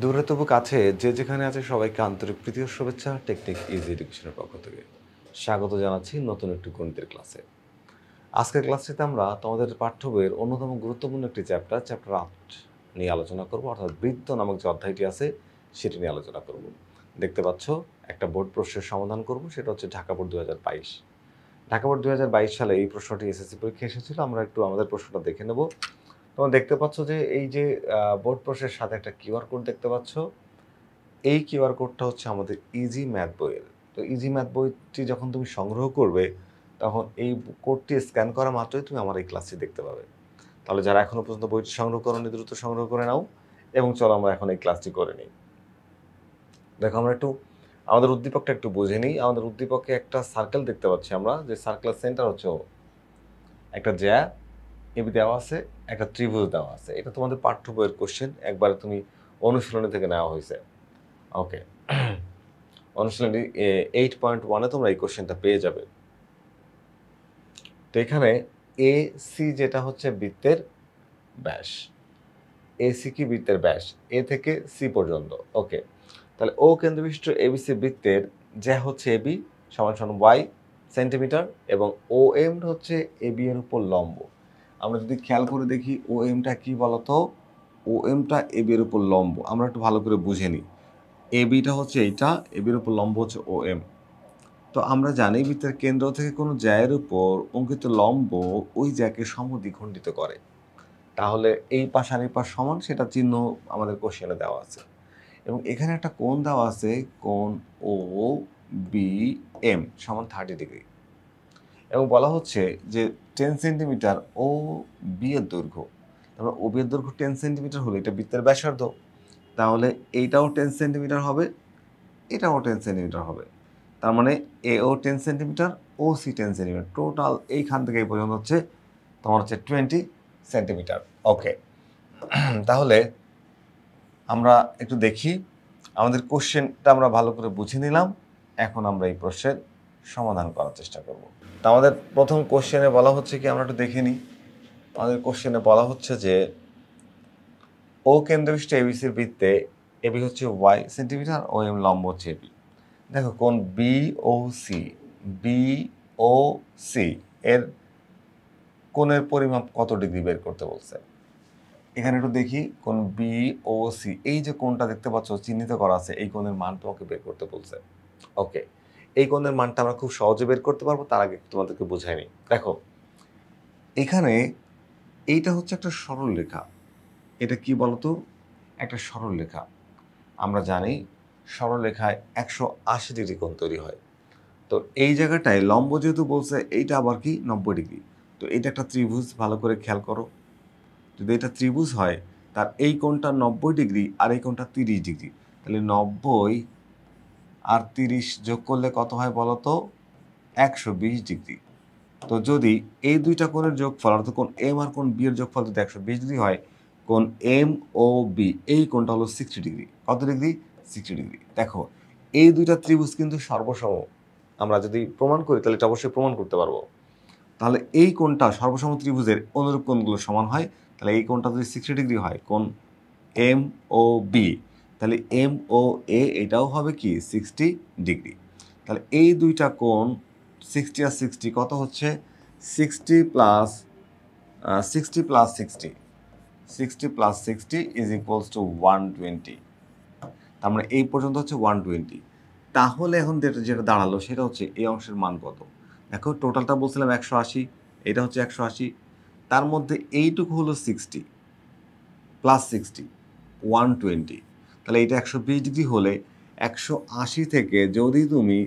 দূরে তবু কাছে যে যেখানে আছে সবাইকে আন্তরিক প্রীতি ও শুভেচ্ছা টেকনিক ইজি এডুকেশনের পক্ষ থেকে স্বাগত জানাচ্ছি নতুন একটি গণিতের ক্লাসে। আজকের ক্লাসটিতে আমরা তোমাদের পাঠ্য বইয়ের অন্যতম গুরুত্বপূর্ণ একটি চ্যাপ্টার 8 নিয়ে আলোচনা করব, অর্থাৎ বৃত্ত নামক যে অধ্যায়টি আছে সেটি নিয়ে আলোচনা করব। দেখতে পাচ্ছ একটা বোর্ড প্রশ্নের সমাধান করব, সেটা হচ্ছে ঢাকা বোর্ড 2022। ঢাকা বোর্ড 2022 সালে এই প্রশ্নটি এসএসসি পরীক্ষা এসেছিল। আমরা একটু আমাদের প্রশ্নটা দেখে নেব। তোমরা দেখতে পাচ্ছ যে এই যে বোর্ড প্রশ্নের সাথে একটা কিউআর কোড দেখতে পাচ্ছ। এই কিউআর কোডটা হচ্ছে আমাদের ইজি ম্যাথ বইয়ের। তো ইজি ম্যাথ বইটি যখন তুমি সংগ্রহ করবে তখন এই কোডটি স্ক্যান করা মাত্রই তুমি আমার এই ক্লাসটি দেখতে পাবে। তাহলে যারা এখনো পর্যন্ত বইটি সংগ্রহ করোনি দ্রুত সংগ্রহ করে নাও এবং চলো আমরা এখন এই ক্লাসটি করে নিই। দেখো আমরা একটু আমাদের উদ্দীপকটা একটু বুঝে নিই। আমাদের উদ্দীপকে একটা সার্কেল দেখতে পাচ্ছি আমরা, যে সার্কেলের সেন্টার হচ্ছে একটা জ্যা এবি দেওয়া আছে, একটা ত্রিভুজ দেওয়া আছে। এটা তোমাদের পাঠ্য বইয়ের কোশ্চেন, একবারে তুমি অনুশীলনী থেকে নেওয়া হয়েছে। ওকে, অনুশীলনী 8.1-এ তোমরা এই কোশ্চেনটা পেয়ে যাবে। তো এখানে এ সি যেটা হচ্ছে বৃত্তের ব্যাস, এসি কি বৃত্তের ব্যাস, এ থেকে সি পর্যন্ত। ওকে, তাহলে ও কেন্দ্রবিশিষ্ট এবিসি বৃত্তের যা হচ্ছে এবি সমান সমান ওয়াই সেন্টিমিটার এবং ও এম হচ্ছে এবি এর উপর লম্ব। আমরা যদি খেয়াল করে দেখি ও এমটা কি বলতো, ও এমটা এবি এর উপর লম্ব। আমরা একটু ভালো করে বুঝে নিই। এবিটা হচ্ছে এইটা, এবির উপর লম্ব হচ্ছে ও এম। তো আমরা জানি বৃত্তের কেন্দ্র থেকে কোনো জ্যায়ের উপর অঙ্কিত লম্ব ওই জ্যাকে সমদ্বিখণ্ডিত করে। তাহলে এই পাশ আর এই পাশ সমান, সেটা চিহ্ন আমাদের কোশ্চেনে দেওয়া আছে। এবং এখানে একটা কোণ দেওয়া আছে, কোণ ও বি এম সমান 30 ডিগ্রি। এবং বলা হচ্ছে যে 10 সেন্টিমিটার ও বি এর দৈর্ঘ্য। তারপরে ও বি এর দৈর্ঘ্য 10 সেন্টিমিটার হলে এটা বৃত্তের ব্যাসার্ধ। তাহলে এইটাও 10 সেন্টিমিটার হবে, এটাও 10 সেন্টিমিটার হবে। তার মানে এও 10 সেন্টিমিটার, ও সি 10 সেন্টিমিটার, টোটাল এইখান থেকে এই পর্যন্ত হচ্ছে তোমার হচ্ছে 20 সেন্টিমিটার। ওকে, তাহলে আমরা একটু দেখি, আমাদের কোশ্চেনটা আমরা ভালো করে বুঝে নিলাম। এখন আমরা এই প্রশ্নের সমাধান করার চেষ্টা করব। তা আমাদের প্রথম কোশ্চেনে বলা হচ্ছে কি, আমরা একটু দেখে নিই। আমাদের কোশ্চেনে বলা হচ্ছে যে ও কেন্দ্রবিশিষ্ট এবিসির বৃত্তে এবি হচ্ছে ওয়াই সেন্টিমিটার ও এম লম্ব হচ্ছে এবি। দেখো কোণ বিওসি এর কোণের পরিমাপ কত ডিগ্রি বের করতে বলছে। এখানে একটু দেখি, কোণ বিওসি এই যে কোণটা দেখতে পাচ্ছ চিহ্নিত করা আছে, এই কোণের মান তোমাকে বের করতে বলছে। ওকে, এই কোণের মানটা আমরা খুব সহজে বের করতে পারবো। তার আগে তোমাদেরকে বোঝাই নিই। দেখো এখানে এইটা হচ্ছে একটা সরল রেখা। এটা কি বলতো, একটা সরল রেখা। আমরা জানি সরল রেখায় 180 ডিগ্রি কোণ তৈরি হয়। তো এই জায়গাটায় লম্ব যেহেতু বলছে, এইটা আবার কি 90 ডিগ্রি। তো এটা একটা ত্রিভুজ, ভালো করে খেয়াল করো। যদি এটা ত্রিভুজ হয় তার এই কোণটা 90 ডিগ্রি আর এই কোণটা 30 ডিগ্রি। তাহলে 90 আর 30 যোগ করলে কত হয় বলো তো, 120 ডিগ্রি। তো যদি এই দুইটা কোণের যোগফল, অর্থাৎ কোণ এম আর কোণ বি এর যোগফল যদি 120 ডিগ্রি হয়, কোণ এম ও বি এই কোণটা হলো 60 ডিগ্রি। কত ডিগ্রি? 60 ডিগ্রি। দেখো এই দুইটা ত্রিভুজ কিন্তু সর্বসম। আমরা যদি প্রমাণ করি তাহলে এটা অবশ্যই প্রমাণ করতে পারবো। তাহলে এই কোণটা সর্বসম ত্রিভুজের অনুরূপ কোণগুলো সমান হয়। তাহলে এই কোণটা যদি 60 ডিগ্রি হয়, কোণ এম ও বি, তাহলে এম ও এ এটাও হবে কি 60 ডিগ্রি। তাহলে এই দুইটা কোণ 60 আর 60 কত হচ্ছে, 60 plus 60 plus 60, 60 plus 60 is equals two 120। তার মানে এই পর্যন্ত হচ্ছে 120। তাহলে এখন যেটা দাঁড়ালো সেটা হচ্ছে এই অংশের মান কত। দেখো টোটালটা বলছিলাম 180, এটা হচ্ছে 180, তার মধ্যে এইটুকু হলো 60 প্লাস 60 120। তাহলে এটা 120 ডিগ্রি হলে 180 থেকে যদি তুমি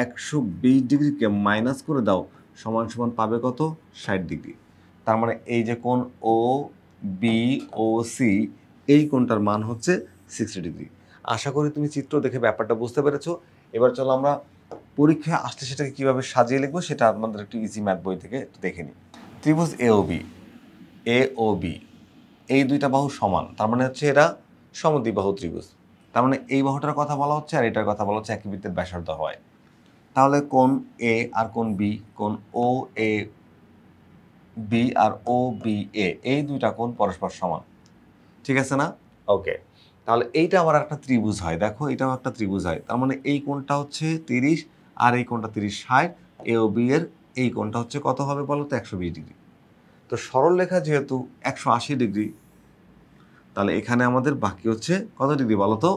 120 ডিগ্রিকে মাইনাস করে দাও সমান সমান পাবে কত, 60 ডিগ্রি। তার মানে এই যে কোণ ও বি ও সি এই কোণটার মান হচ্ছে 60 ডিগ্রি। আশা করি তুমি চিত্র দেখে ব্যাপারটা বুঝতে পেরেছো। এবার চলো আমরা পরীক্ষায় আসলে সেটাকে কীভাবে সাজিয়ে লিখবো সেটা আমাদের একটু ইজি ম্যাথ বই থেকে একটু দেখে নিই। ত্রিভুজ এ ও বি এই দুইটা বাহু সমান, তার মানে হচ্ছে এরা সমদ্বিবাহু ত্রিভুজ। তার মানে এই বাহুটার কথা বলা হচ্ছে আর এটার কথা বলা হচ্ছে একই বৃত্তের ব্যাসার্ধ হয়। তাহলে কোণ এ আর কোণ বি, কোণ ও A B R O B A এই দুইটা কোণ পরস্পর সমান, ঠিক আছে না? ওকে, তাহলে এইটা আবার একটা ত্রিভুজ হয়, দেখো এটাও একটা ত্রিভুজ হয়, তার মানে এই কোণটা হচ্ছে 30 আর এই কোণটা 30, 60, এ ও বি এর এই কোণটা হচ্ছে কত হবে বলো তো, 120 ডিগ্রি। তো সরলরেখা যেহেতু 180 ডিগ্রি, তাহলে এখানে আমাদের বাকি হচ্ছে কত ডিগ্রি বলো তো,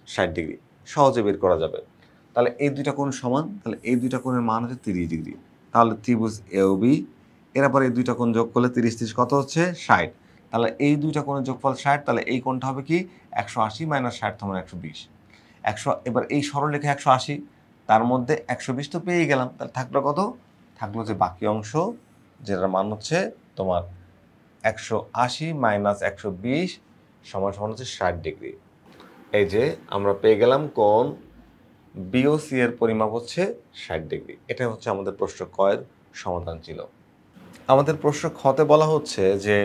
60 ডিগ্রি, সহজে বের করা যাবে। তাহলে এই দুইটা কোণ সমান, তাহলে এই দুইটা কোণের মান হচ্ছে 30 ডিগ্রি। তাহলে ত্রিভুজ এ ও বি, এর পর এই দুইটা কোণ যোগ করলে 30 30 কত হচ্ছে 60, তাহলে এই দুইটা কোণের যোগফল 60, তাহলে এই কোণটা হবে কি 180 মাইনাস 60 সমান 120। 100, এবার এই সরলরেখা 180, তার মধ্যে 120 তো পেয়ে গেলাম, তাহলে থাকলো কত, থাকলো যে বাকি অংশ, যেটার মান হচ্ছে তোমার 180 মাইনাস 120 সমান সমান হচ্ছে 60 ডিগ্রি। এই যে আমরা পেয়ে গেলাম কোণ বিওসি এর পরিমাপ হচ্ছে 60 ডিগ্রি। এটা হচ্ছে আমাদের প্রশ্ন ক এর সমাধান ছিল। আমাদের প্রশ্ন খতে বলা হচ্ছে যে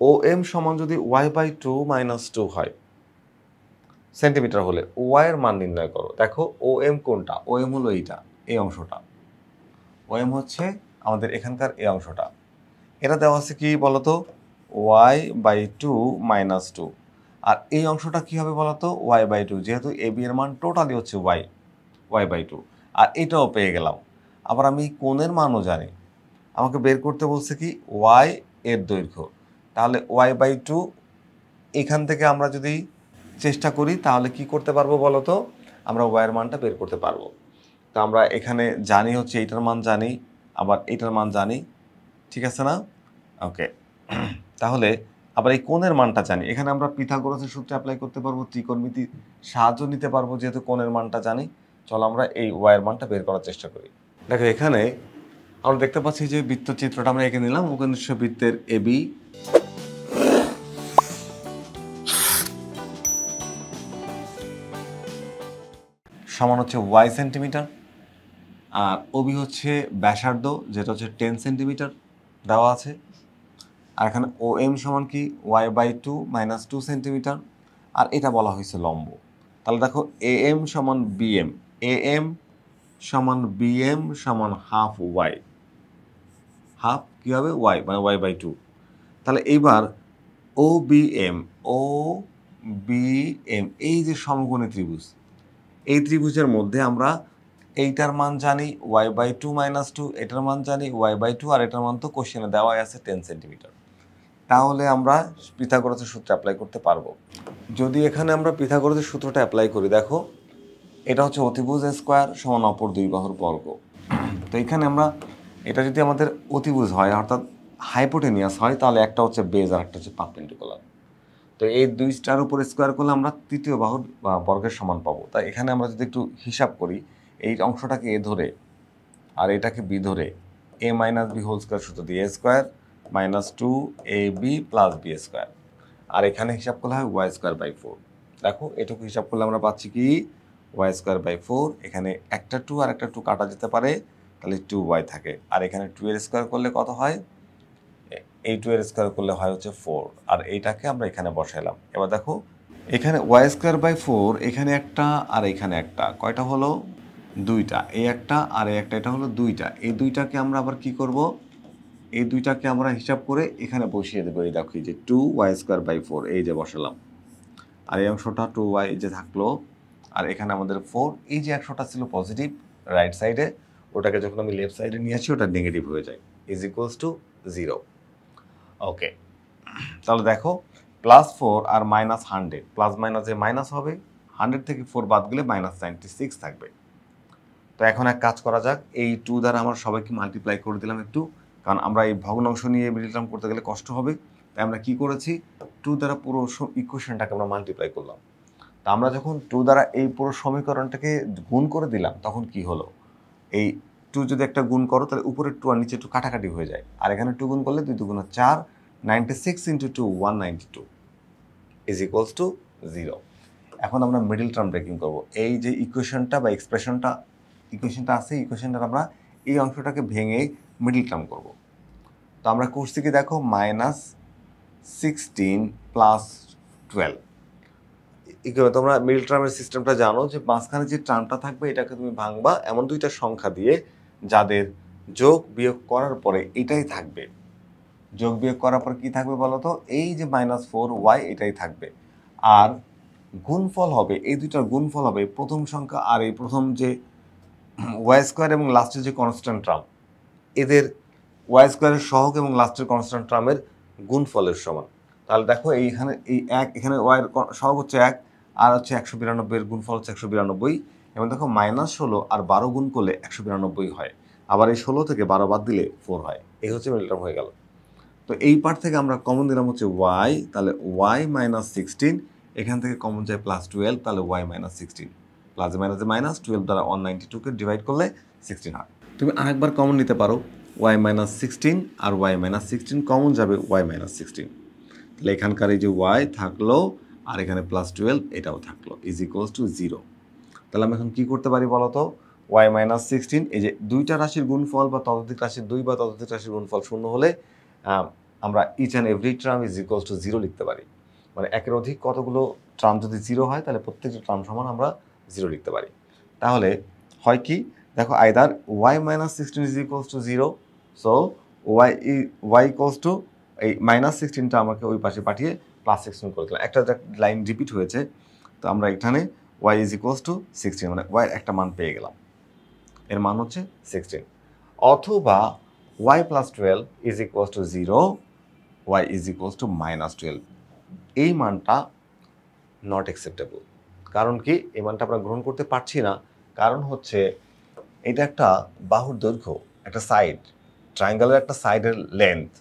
ও এম সমান যদি y/2 - 2 হয় সেন্টিমিটার হলে ওয়াই এর মান নির্ণয় করো। দেখো ও এম কোনটা, ও এম হলো এইটা, এই অংশটা, ও এম হচ্ছে আমাদের এখানকার এই অংশটা। এটা দেওয়া আছে কি বলতো, y/2 - 2, আর এই অংশটা কি হবে বলতো, y/2, যেহেতু এ বি এর মান টোটালি হচ্ছে y/2, আর এটাও পেয়ে গেলাম। আবার আমি কোণের মানও জানি, আমাকে বের করতে বলছে কি y এর দৈর্ঘ্য, তাহলে y/2 এখান থেকে আমরা যদি চেষ্টা করি তাহলে কি করতে পারবো বলতো, আমরা y এর মানটা বের করতে পারবো। তো আমরা এখানে জানি হচ্ছে এইটার মান জানি, আবার এইটার মান জানি, ঠিক আছে না? ওকে, তাহলে আবার এই কোণের মানটা জানি, এখানে আমরা পিথাগোরাসের সূত্র অ্যাপ্লাই করতে পারবো, ত্রিকোণমিতির সাহায্য নিতে পারবো, যেহেতু কোণের মানটা জানি। চলো আমরা এই y এর মানটা বের করার চেষ্টা করি। দেখো এখানে আমরা দেখতে পাচ্ছি যে বৃত্তচিত্রটা আমরা এঁকে নিলাম, উপনিষ্ঠ বৃত্তের এ বি সমান হচ্ছে y সেন্টিমিটার, আর ওবি হচ্ছে ব্যাসার্ধ যেটা হচ্ছে 10 সেন্টিমিটার দেওয়া আছে, আর এখানে ও এম সমান কি y/2 - 2 সেন্টিমিটার, আর এটা বলা হয়েছে লম্ব। তাহলে দেখো এ এম সমান বিএম, এ এম সমান বিএম সমান হাফ ওয়াই, হাফ কী হবে ওয়াই, মানে y/2। তাহলে এইবার ও বি এম, ও বি এম, এই যে সমকোণী ত্রিভুজ, এই ত্রিভুজের মধ্যে আমরা এইটার মান জানি y/2 - 2, এটার মান জানি y/2, আর এটার মান তো কোশ্চেনে দেওয়াই আছে 10 সেন্টিমিটার। তাহলে আমরা পিথাগোরাসের সূত্র অ্যাপ্লাই করতে পারবো। যদি এখানে আমরা পিথাগোরাসের সূত্রটা অ্যাপ্লাই করি, দেখো এটা হচ্ছে অতিভুজ স্কোয়ার সমান অপর দুই বাহুর বর্গ। তো এখানে আমরা এটা যদি আমাদের অতিভুজ হয় অর্থাৎ হাইপোটেনিয়াস হয়, তাহলে একটা হচ্ছে বেজ আর একটা হচ্ছে পারপেন্ডিকুলার। তো এই দুইটার উপর স্কোয়ার করলে আমরা তৃতীয় বাহুর বর্গের সমান পাবো। তাই এখানে আমরা যদি একটু হিসাব করি, এই অংশটাকে এ ধরে আর এটাকে বি ধরে, এ মাইনাস বি হোল স্কোয়ার সূত্র দিয়ে স্কোয়ার -2ab + b স্কোয়ার, আর এখানে হিসাব করলে হয় y²/4। দেখো এটুকু হিসাব করলে আমরা পাচ্ছি কি y²/4, এখানে একটা 2 আর একটা 2 কাটা যেতে পারে, তাহলে 2y থাকে, আর এখানে 2 এর স্কোয়ার করলে কত হয়, এই 2 এর স্কোয়ার করলে হয় হচ্ছে 4, আর এইটাকে আমরা এখানে বসাইলাম। এবার দেখো এখানে y²/4, এখানে একটা আর এখানে একটা, কয়টা হলো, দুইটা, এই একটা আর এই একটা, এটা হলো দুইটা। এই দুইটাকে আমরা আবার কি করব, এই দুইটাকে আমরা হিসাব করে এখানে বসিয়ে দেবো। এই দেখো এই যে 2y²/4, এই যে বসালাম, আর এই অংশটা 2y যে থাকলো, আর এখানে আমাদের 4, এই যে একশোটা ছিল পজিটিভ রাইট সাইডে, ওটাকে যখন আমি লেফট সাইডে নিয়ে আসি ওটা নেগেটিভ হয়ে যায়, = 0। ওকে, তাহলে দেখো +4 আর -100, প্লাস মাইনাসে মাইনাস হবে, 100 থেকে 4 বাদ গেলে -96 থাকবে। তো এখন এক কাজ করা যাক, এই 2 দ্বারা আমরা সবাইকে মাল্টিপ্লাই করে দিলাম একটু, কারণ আমরা এই ভগ্নাংশ নিয়ে মিডল টার্ম করতে গেলে কষ্ট হবে। তাই আমরা কি করেছি, 2 দ্বারা পুরো ইকুয়েশনটাকে আমরা মাল্টিপ্লাই করলাম। তা আমরা যখন 2 দ্বারা এই পুরো সমীকরণটাকে গুণ করে দিলাম, তখন কি হলো, এই 2 যদি একটা গুণ করো তাহলে উপরের 2 আর নিচে 2 কাটাকাটি হয়ে যায়, আর এখানে 2 গুণ করলে 2 2 4, 96 × 2 192 = 0। এখন আমরা মিডল টার্ম ব্রেকিং করব। এই যে ইকুয়েশনটা বা ইকুয়েশনটা আছে, ইকুয়েশনটা আমরা এই অংশটাকে ভেঙে মিডল টার্ম করব। তো আমরা করছি কি দেখো, -16 + 12। তোমরা মিডল টার্মের সিস্টেমটা জানো যে মাঝখানে যে টার্মটা থাকবে এটাকে তুমি ভাঙবা এমন দুইটা সংখ্যা দিয়ে যাদের যোগ বিয়োগ করার পরে এটাই থাকবে। যোগ বিয়োগ করার পর কি থাকবে বলো তো, এই যে -4y এটাই থাকবে, আর গুণফল হবে, এই দুইটার গুণফল হবে প্রথম সংখ্যা আর এই প্রথম যে ওয়াই স্কোয়ার এবং লাস্টের যে কনস্ট্যান্ট টার্ম, এদের ওয়াই স্কোয়ারের সহগ এবং লাস্টের কনস্ট্যান্ট টার্মের গুণফলের সমান। তাহলে দেখো এইখানে এই এক, এখানে ওয়াইয়ের সহগ হচ্ছে 1 আর হচ্ছে 192 এর গুণফল হচ্ছে 192, এবং দেখো -16 আর 12 গুণ করলে 192 হয়, আবার এই 16 থেকে 12 বাদ দিলে 4 হয়। এই হচ্ছে মিডল টার্ম হয়ে গেল। তো এই পার্ট থেকে আমরা কমন দিলাম হচ্ছে ওয়াই, তাহলে ওয়াই -16, এখান থেকে কমন যায় +12, তাহলে ওয়াই -16, প্লাস মাইনাসে মাইনাস, 12 দ্বারা 192-কে ডিভাইড করলে 16 হয়। তুমি আরেকবার কমন নিতে পারো, ওয়াই -16 আর ওয়াই -16 কমন যাবে ওয়াই -16, তাহলে এখানকার এই যে ওয়াই থাকলো আর এখানে +12 এটাও থাকলো, ইজ ইকুয়ালস টু 0। তাহলে আমি এখন কী করতে পারি বলো তো, ওয়াই -16, এই যে দুইটা রাশির গুণফল বা ততোধিক রাশির দুই বা ততোধিক রাশির গুণফল শূন্য হলে আমরা each and every term is equals to 0 লিখতে পারি। মানে একের অধিক কতগুলো টার্ম যদি 0 হয় তাহলে প্রত্যেকটা টার্ম সমান আমরা 0 লিখতে পারি। তাহলে হয় কি, দেখো either y -16 is equals to 0, so y equals to এই -16টা আমাকে ওই পাশে পাঠিয়ে +16 করে দিলাম, একটা লাইন রিপিট হয়েছে, তো আমরা এখানে ওয়াই ইজ ইকুয়ালস টু 16, মানে ওয়াইয়ের একটা মান পেয়ে গেলাম, এর মান হচ্ছে 16। অথবা y +12 is equals to 0, y is equals to -12, এই মানটা নট অ্যাকসেপ্টেবল। কারণ কি, এই মানটা আমরা গ্রহণ করতে পারছি না, কারণ হচ্ছে এটা একটা বাহুর দৈর্ঘ্য, একটা সাইড, ট্রায়াঙ্গেলের একটা সাইডের লেন্থ।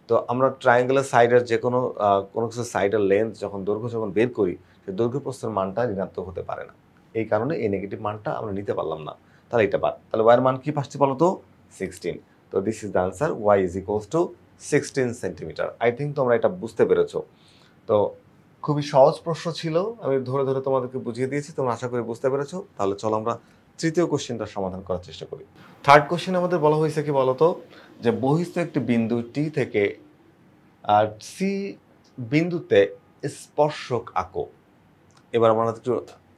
তো আমরা ট্রায়াঙ্গেলের সাইডের যে কোনো কিছু সাইডের লেন্থ যখন দৈর্ঘ্য যখন বের করি, সেই দৈর্ঘ্য প্রস্থের মানটা ঋণাত্মক হতে পারে না, এই কারণে এই নেগেটিভ মানটা আমরা নিতে পারলাম না। তাহলে এটা বাদ। তাহলে ওয়াইয়ের মান কি পাচ্ছি বলো তো, 16। তো this is the answer, y is equals to 16 centimetre. I think তোমরা এটা বুঝতে পেরেছো। তো খুবই সহজ প্রশ্ন ছিল, আমি ধরে ধরে তোমাদেরকে বুঝিয়ে দিয়েছি, তোমরা আশা করি বুঝতে পেরেছো। তাহলে চলো আমরা তৃতীয় কোশ্চেনটা সমাধান করার চেষ্টা করি। থার্ড কোশ্চেন আমাদের বলা হয়েছে কি বলতো, যে বহিস্থ একটি বিন্দু টি থেকে আর সি বিন্দুতে স্পর্শক আঁকো। এবার আমরা একটু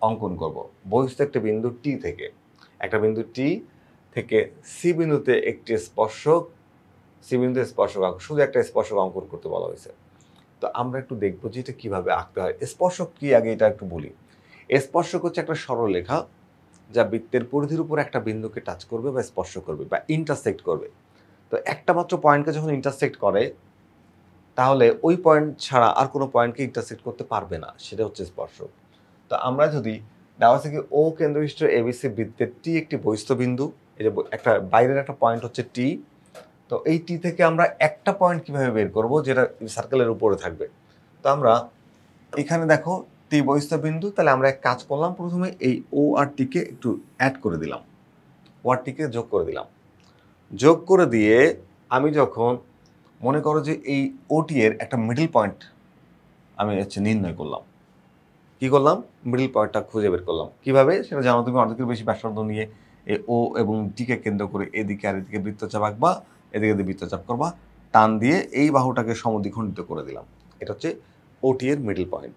অঙ্কন করব। বহিস্থ একটি বিন্দু টি থেকে, একটা বিন্দু টি থেকে সি বিন্দুতে একটি স্পর্শক, সি বিন্দুতে স্পর্শক আঁকো, শুধু একটা স্পর্শক অঙ্কন করতে বলা হয়েছে। তো আমরা একটু দেখবো যে এটা কীভাবে আঁকতে হয়। স্পর্শক কি আগে এটা একটু বলি। স্পর্শক হচ্ছে একটা সরলরেখা যা বৃত্তের পরিধির উপর একটা বিন্দুকে টাচ করবে বা স্পর্শ করবে বা ইন্টারসেক্ট করবে। তো একটা মাত্র পয়েন্টকে যখন ইন্টারসেক্ট করে, তাহলে ওই পয়েন্ট ছাড়া আর কোনো পয়েন্টকে ইন্টারসেক্ট করতে পারবে না, সেটা হচ্ছে স্পর্শক। তো আমরা যদি দেওয়া থেকে ও কেন্দ্রবিশিষ্ট এবিসি বৃত্তের টি একটি বহিস্থ বিন্দু, এই যে একটা বাইরের একটা পয়েন্ট হচ্ছে টি, তো এই টি থেকে আমরা একটা পয়েন্ট কিভাবে বের করব যেটা সার্কেলের উপরে থাকবে। তো আমরা এখানে দেখো টি বহিস্থ বিন্দু, তাহলে আমরা এক কাজ করলাম, প্রথমে এই ও আর টিকে একটু অ্যাড করে দিলাম, ও আর টিকে যোগ করে দিলাম। যোগ করে দিয়ে আমি যখন মনে করো যে এই ওটি এর একটা মিডল পয়েন্ট আমি হচ্ছে নির্ণয় করলাম, কি করলাম, মিডল পয়েন্টটা খুঁজে বের করলাম। কিভাবে সেটা জানো তুমি, অর্ধেকের বেশি ব্যাসার্ধ নিয়ে এই ও এবং টিকে কেন্দ্র করে এদিকে আর এদিকে বৃত্তচাপ আঁকবা, এদিকে বৃত্তচাপ করবা, টান দিয়ে এই বাহুটাকে সমদ্বিখণ্ডিত করে দিলাম। এটা হচ্ছে ওটি এর মিডল পয়েন্ট।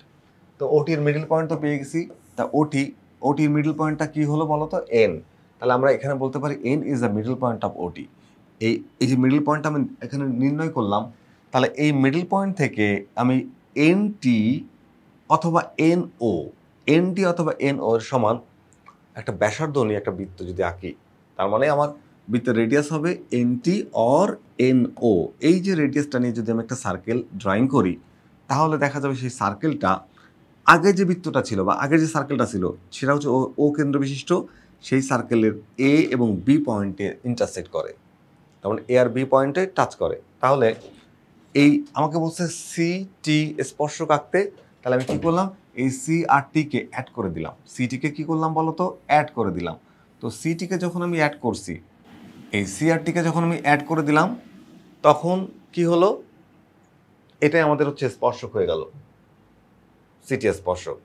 তো ওটি এর মিডল পয়েন্ট তো পেয়ে গেছি। তা ওটির মিডল পয়েন্টটা কি হলো বলো তো, এন। তাহলে আমরা এখানে বলতে পারি N is the middle point of ওটি। এই যে মিডল পয়েন্টটা আমি এখানে নির্ণয় করলাম, তাহলে এই মিডল পয়েন্ট থেকে আমি এন টি অথবা এন ও, এন টি অথবা এন ও এর সমান একটা ব্যাসার্ধ নিয়ে একটা বৃত্ত যদি আঁকি, তার মানে আমার বৃত্তের রেডিয়াস হবে N T or N O. এই যে রেডিয়াসটা নিয়ে যদি আমি একটা সার্কেল ড্রয়িং করি, তাহলে দেখা যাবে সেই সার্কেলটা আগে যে বৃত্তটা ছিল বা আগে যে সার্কেলটা ছিল সেটা হচ্ছে ও কেন্দ্র বিশিষ্ট, সেই সার্কেলের এ এবং বি পয়েন্টে ইন্টারসেক্ট করে, তার মানে এ আর বি পয়েন্টে টাচ করে। তাহলে এই আমাকে বলছে সি টি স্পর্শক আঁকতে, তাহলে আমি কি করলাম, এই সি আর টিকে অ্যাড করে দিলাম। সিটিকে কি করলাম বলো তো, অ্যাড করে দিলাম। তো সিটিকে যখন আমি অ্যাড করছি, এই সি আর টিকে যখন আমি অ্যাড করে দিলাম, তখন কি হলো, এটাই আমাদের হচ্ছে স্পর্শক হয়ে গেল, সিটি স্পর্শক।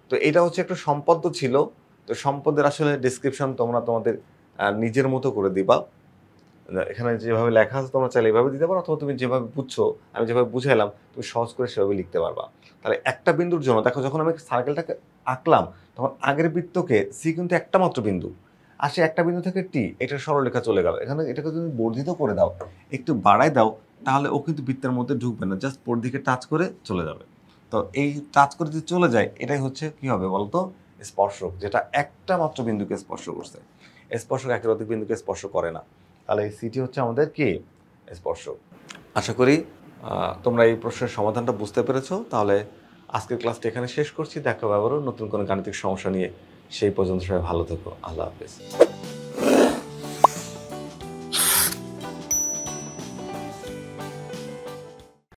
তো এটা হচ্ছে একটা সম্পদ ছিল। তো সম্পদের আসলে ডিসক্রিপশন তোমরা তোমাদের নিজের মতো করে দিবা। এখানে যেভাবে লেখা আছে তোমরা চাইলে এভাবে দিতে পারো, অথবা তুমি যেভাবে বুঝছো, আমি যেভাবে বুঝাইলাম তুমি সহজ করে সেভাবে লিখতে পারবা। তাহলে একটা বিন্দুর জন্য দেখো, যখন আমি সার্কেলটাকে আঁকলাম, তখন আগের বৃত্তকে সি কিন্তু একটা মাত্র বিন্দু, আর সে একটা বিন্দু থেকে টি, এটার সরলরেখা চলে গেল। এখানে এটাকে তুমি বর্ধিত করে দাও, একটু বাড়ায় দাও, তাহলে ও কিন্তু বৃত্তের মধ্যে ঢুকবে না, জাস্ট পর দিকে টাচ করে চলে যাবে। তো এই টাচ করে যদি চলে যায় এটাই হচ্ছে কি হবে বলতো স্পর্শক, যেটা একটা মাত্র বিন্দুকে স্পর্শ করছে। স্পর্শক একের অধিক বিন্দুকে স্পর্শ করে না, তাহলে এই সিটি হচ্ছে আমাদের কি স্পর্শক। আশা করি তোমরা এই প্রশ্নের সমাধানটা বুঝতে পেরেছো। তাহলে আজকের ক্লাসটা এখানে শেষ করছি, দেখা হবে আবারও নতুন কোনো গাণিতিক সমস্যা নিয়ে। সেই পর্যন্ত সবাই ভালো থেকো, আল্লাহ হাফেজ।